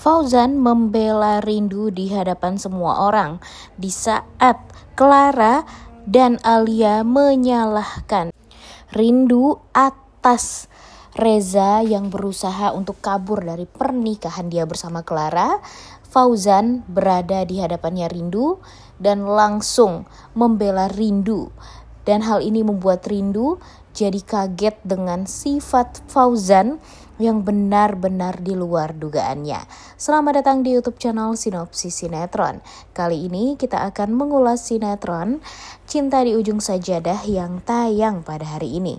Fauzan membela Rindu di hadapan semua orang di saat Clara dan Alia menyalahkan Rindu atas Reza yang berusaha untuk kabur dari pernikahan dia bersama Clara. Fauzan berada di hadapannya Rindu dan langsung membela Rindu. Dan hal ini membuat Rindu jadi kaget dengan sifat Fauzan yang benar-benar di luar dugaannya. Selamat datang di YouTube channel Sinopsis Sinetron. Kali ini kita akan mengulas sinetron Cinta di Ujung Sajadah yang tayang pada hari ini.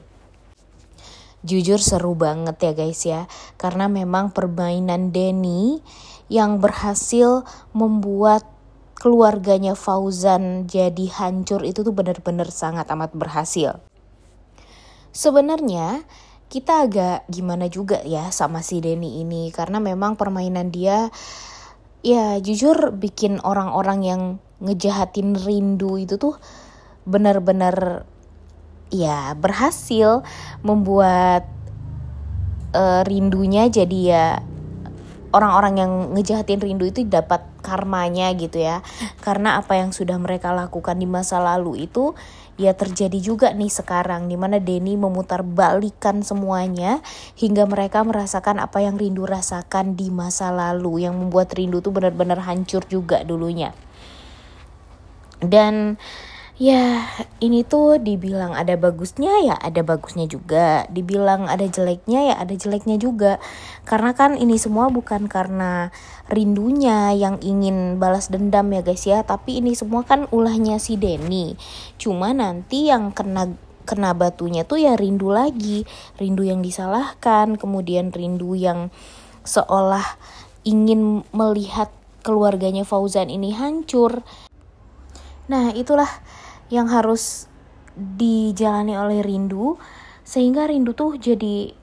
Jujur seru banget ya guys ya, karena memang permainan Denny yang berhasil membuat keluarganya Fauzan jadi hancur itu tuh benar-benar sangat amat berhasil. Sebenarnya kita agak gimana juga ya sama si Denny ini, karena memang permainan dia ya jujur bikin orang-orang yang ngejahatin Rindu itu tuh benar-benar ya berhasil membuat Rindunya jadi ya orang-orang yang ngejahatin Rindu itu dapat karmanya gitu ya. Karena apa yang sudah mereka lakukan di masa lalu itu ya terjadi juga nih sekarang, dimana Denny memutarbalikkan semuanya hingga mereka merasakan apa yang Rindu rasakan di masa lalu, yang membuat Rindu tuh benar-benar hancur juga dulunya. Dan ya ini tuh dibilang ada bagusnya ya ada bagusnya juga, dibilang ada jeleknya ya ada jeleknya juga. Karena kan ini semua bukan karena Rindunya yang ingin balas dendam ya guys ya, tapi ini semua kan ulahnya si Denny. Cuma nanti yang kena batunya tuh ya Rindu lagi, Rindu yang disalahkan, kemudian Rindu yang seolah ingin melihat keluarganya Fauzan ini hancur. Nah itulah yang harus dijalani oleh Rindu, sehingga Rindu tuh jadi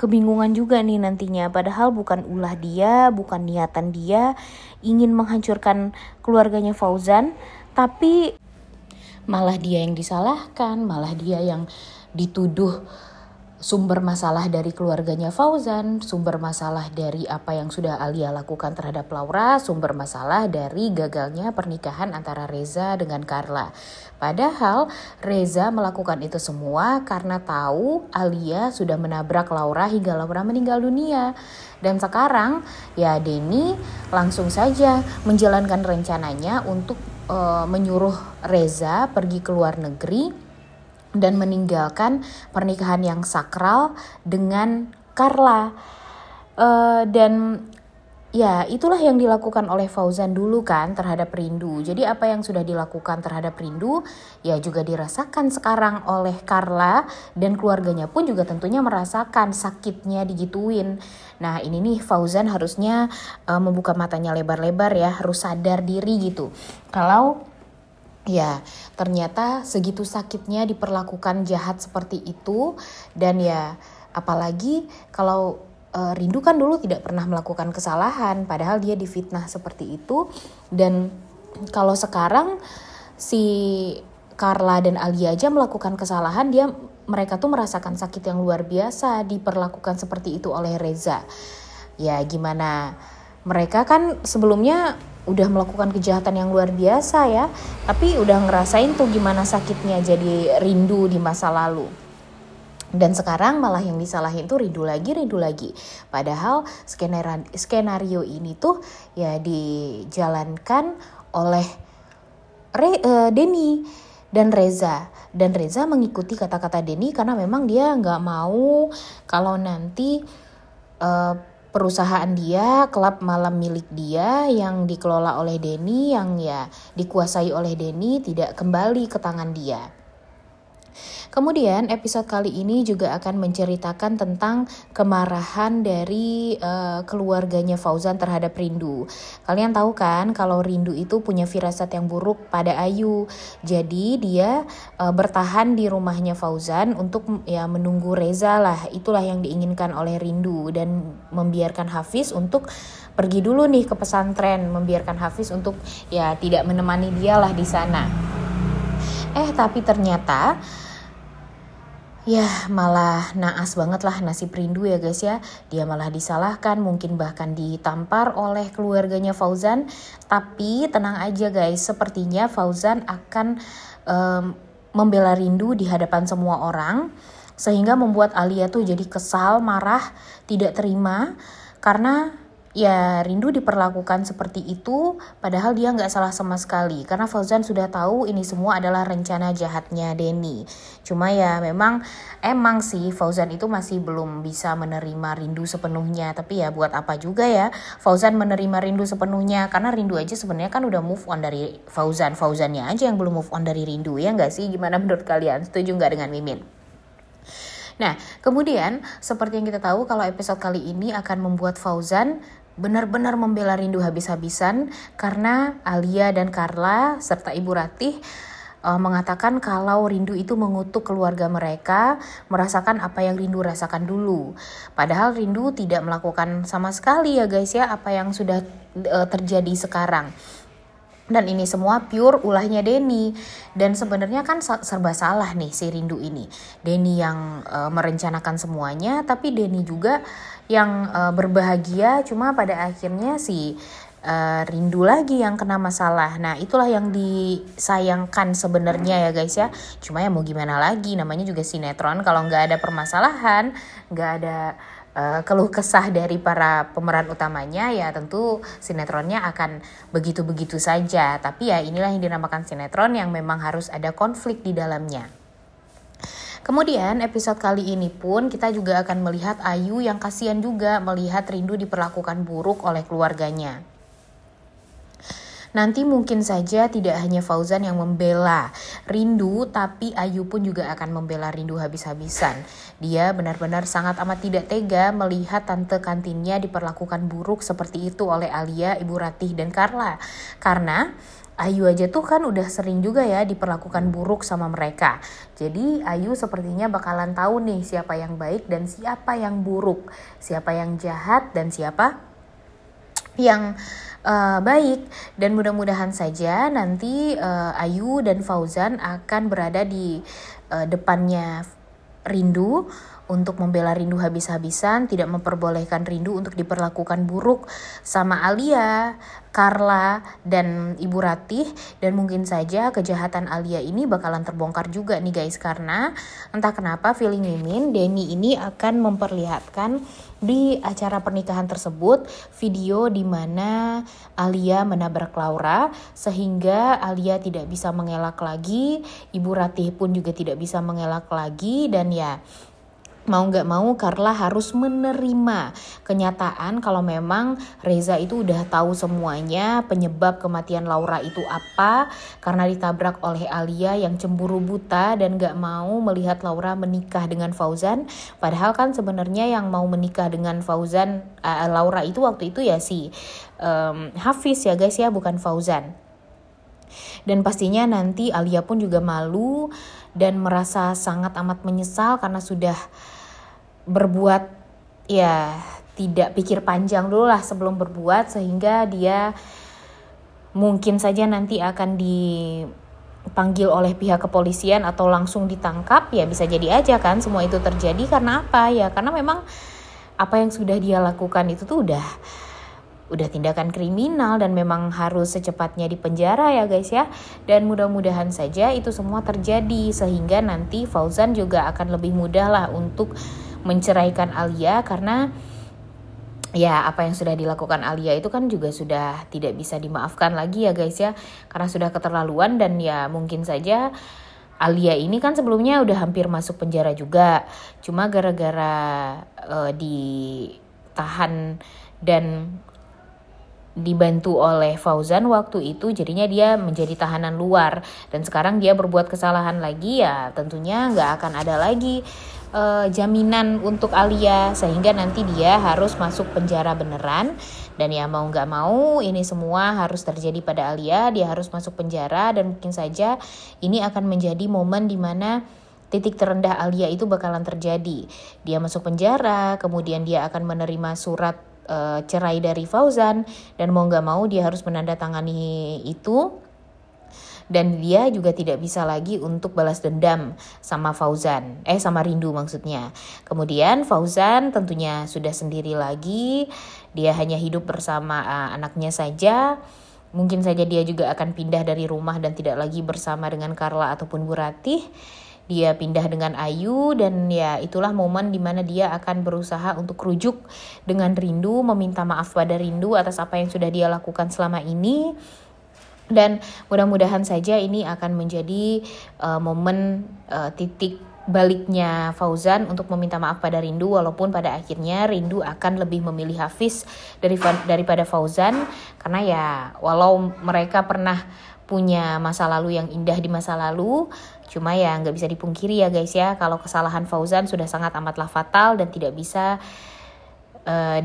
kebingungan juga nih nantinya. Padahal bukan ulah dia, bukan niatan dia ingin menghancurkan keluarganya Fauzan, tapi malah dia yang disalahkan, malah dia yang dituduh sumber masalah dari keluarganya Fauzan, sumber masalah dari apa yang sudah Alia lakukan terhadap Laura, sumber masalah dari gagalnya pernikahan antara Reza dengan Carla. Padahal Reza melakukan itu semua karena tahu Alia sudah menabrak Laura hingga Laura meninggal dunia. Dan sekarang ya Denny langsung saja menjalankan rencananya untuk menyuruh Reza pergi ke luar negeri dan meninggalkan pernikahan yang sakral dengan Carla. Dan ya itulah yang dilakukan oleh Fauzan dulu kan terhadap Rindu. Jadi apa yang sudah dilakukan terhadap Rindu ya juga dirasakan sekarang oleh Carla, dan keluarganya pun juga tentunya merasakan sakitnya digituin. Nah ini nih Fauzan harusnya membuka matanya lebar-lebar ya, harus sadar diri gitu. Kalau ya ternyata segitu sakitnya diperlakukan jahat seperti itu. Dan ya apalagi kalau Rindu kan dulu tidak pernah melakukan kesalahan, padahal dia difitnah seperti itu. Dan kalau sekarang si Carla dan Alia aja melakukan kesalahan, mereka tuh merasakan sakit yang luar biasa diperlakukan seperti itu oleh Reza. Ya gimana, mereka kan sebelumnya udah melakukan kejahatan yang luar biasa ya, tapi udah ngerasain tuh gimana sakitnya jadi Rindu di masa lalu. Dan sekarang malah yang disalahin tuh Rindu lagi. Padahal skenario ini tuh ya dijalankan oleh Denny dan Reza. Dan Reza mengikuti kata-kata Denny karena memang dia gak mau kalau nanti perusahaan dia, klub malam milik dia yang dikelola oleh Denny, yang ya dikuasai oleh Denny, tidak kembali ke tangan dia. Kemudian episode kali ini juga akan menceritakan tentang kemarahan dari keluarganya Fauzan terhadap Rindu. Kalian tahu kan kalau Rindu itu punya firasat yang buruk pada Ayu. Jadi dia bertahan di rumahnya Fauzan untuk ya menunggu Reza lah. Itulah yang diinginkan oleh Rindu, dan membiarkan Hafiz untuk pergi dulu nih ke pesantren, membiarkan Hafiz untuk ya tidak menemani dia lah di sana. Tapi ternyata Ya malah naas banget lah nasib Rindu ya guys ya. Dia malah disalahkan, mungkin bahkan ditampar oleh keluarganya Fauzan. Tapi tenang aja guys, sepertinya Fauzan akan membela Rindu di hadapan semua orang. Sehingga membuat Alia tuh jadi kesal, marah, tidak terima. Karena ya Rindu diperlakukan seperti itu padahal dia nggak salah sama sekali. Karena Fauzan sudah tahu ini semua adalah rencana jahatnya Denny. Cuma ya emang sih Fauzan itu masih belum bisa menerima Rindu sepenuhnya. Tapi ya buat apa juga ya Fauzan menerima Rindu sepenuhnya. Karena Rindu aja sebenarnya kan udah move on dari Fauzan. Fauzannya aja yang belum move on dari Rindu, ya nggak sih? Gimana menurut kalian? Setuju nggak dengan Mimin? Nah, kemudian seperti yang kita tahu kalau episode kali ini akan membuat Fauzan benar-benar membela Rindu habis-habisan karena Alia dan Carla serta Ibu Ratih mengatakan kalau Rindu itu mengutuk keluarga mereka, merasakan apa yang Rindu rasakan dulu. Padahal Rindu tidak melakukan sama sekali ya guys ya apa yang sudah terjadi sekarang. Dan ini semua pure ulahnya Denny. Dan sebenarnya kan serba salah nih si Rindu ini. Denny yang merencanakan semuanya, tapi Denny juga yang berbahagia. Cuma pada akhirnya si Rindu lagi yang kena masalah. Nah itulah yang disayangkan sebenarnya ya guys ya. Cuma ya mau gimana lagi, namanya juga sinetron. Kalau nggak ada permasalahan, nggak ada keluh kesah dari para pemeran utamanya, ya tentu sinetronnya akan begitu-begitu saja. Tapi ya inilah yang dinamakan sinetron yang memang harus ada konflik di dalamnya. Kemudian episode kali ini pun kita juga akan melihat Ayu yang kasihan juga melihat Rindu diperlakukan buruk oleh keluarganya. Nanti mungkin saja tidak hanya Fauzan yang membela Rindu, tapi Ayu pun juga akan membela Rindu habis-habisan. Dia benar-benar sangat amat tidak tega melihat tante kantinnya diperlakukan buruk seperti itu oleh Alia, Ibu Ratih, dan Carla. Karena Ayu aja tuh kan udah sering juga ya diperlakukan buruk sama mereka. Jadi Ayu sepertinya bakalan tahu nih siapa yang baik dan siapa yang buruk. Siapa yang jahat dan siapa yang baik. Dan mudah-mudahan saja nanti Ayu dan Fauzan akan berada di depannya Rindu untuk membela Rindu habis-habisan, tidak memperbolehkan Rindu untuk diperlakukan buruk sama Alia, Carla, dan Ibu Ratih. Dan mungkin saja kejahatan Alia ini bakalan terbongkar juga nih guys, karena entah kenapa feeling Mimin Denny ini akan memperlihatkan di acara pernikahan tersebut video di mana Alia menabrak Laura sehingga Alia tidak bisa mengelak lagi, Ibu Ratih pun juga tidak bisa mengelak lagi, dan ya mau gak mau Carla harus menerima kenyataan kalau memang Reza itu udah tahu semuanya penyebab kematian Laura itu apa, karena ditabrak oleh Alia yang cemburu buta dan gak mau melihat Laura menikah dengan Fauzan. Padahal kan sebenarnya yang mau menikah dengan Fauzan Laura itu waktu itu ya si Hafiz ya guys ya, bukan Fauzan. Dan pastinya nanti Alia pun juga malu dan merasa sangat amat menyesal karena sudah berbuat ya tidak pikir panjang dulu lah sebelum berbuat, sehingga dia mungkin saja nanti akan dipanggil oleh pihak kepolisian atau langsung ditangkap. Ya bisa jadi aja kan semua itu terjadi karena apa ya, karena memang apa yang sudah dia lakukan itu tuh udah tindakan kriminal dan memang harus secepatnya dipenjara ya guys ya. Dan mudah-mudahan saja itu semua terjadi sehingga nanti Fauzan juga akan lebih mudah lah untuk menceraikan Alia, karena ya apa yang sudah dilakukan Alia itu kan juga sudah tidak bisa dimaafkan lagi ya guys ya, karena sudah keterlaluan. Dan ya mungkin saja Alia ini kan sebelumnya udah hampir masuk penjara juga, cuma gara-gara ditahan dan dibantu oleh Fauzan waktu itu, jadinya dia menjadi tahanan luar. Dan sekarang dia berbuat kesalahan lagi, ya tentunya nggak akan ada lagi jaminan untuk Alia, sehingga nanti dia harus masuk penjara beneran. Dan ya mau nggak mau ini semua harus terjadi pada Alia, dia harus masuk penjara. Dan mungkin saja ini akan menjadi momen dimana titik terendah Alia itu bakalan terjadi. Dia masuk penjara, kemudian dia akan menerima surat cerai dari Fauzan, dan mau nggak mau dia harus menandatangani itu. Dan dia juga tidak bisa lagi untuk balas dendam sama sama Rindu maksudnya. Kemudian Fauzan tentunya sudah sendiri lagi, dia hanya hidup bersama anaknya saja. Mungkin saja dia juga akan pindah dari rumah dan tidak lagi bersama dengan Carla ataupun Bu Ratih. Dia pindah dengan Ayu, dan ya itulah momen dimana dia akan berusaha untuk rujuk dengan Rindu, meminta maaf pada Rindu atas apa yang sudah dia lakukan selama ini. Dan mudah-mudahan saja ini akan menjadi momen titik baliknya Fauzan untuk meminta maaf pada Rindu, walaupun pada akhirnya Rindu akan lebih memilih Hafiz daripada Fauzan, karena ya walau mereka pernah punya masa lalu yang indah di masa lalu, cuma ya nggak bisa dipungkiri ya guys ya, kalau kesalahan Fauzan sudah sangat amatlah fatal dan tidak bisa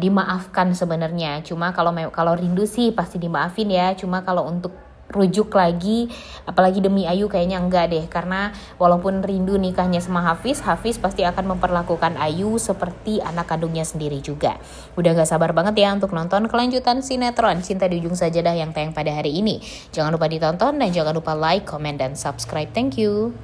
dimaafkan sebenarnya. Cuma kalau Rindu sih pasti dimaafin ya, cuma kalau untuk rujuk lagi, apalagi demi Ayu kayaknya enggak deh, karena walaupun Rindu nikahnya sama Hafiz pasti akan memperlakukan Ayu seperti anak kandungnya sendiri juga. Udah gak sabar banget ya untuk nonton kelanjutan sinetron Cinta di Ujung Sajadah yang tayang pada hari ini. Jangan lupa ditonton dan jangan lupa like, comment, dan subscribe. Thank you.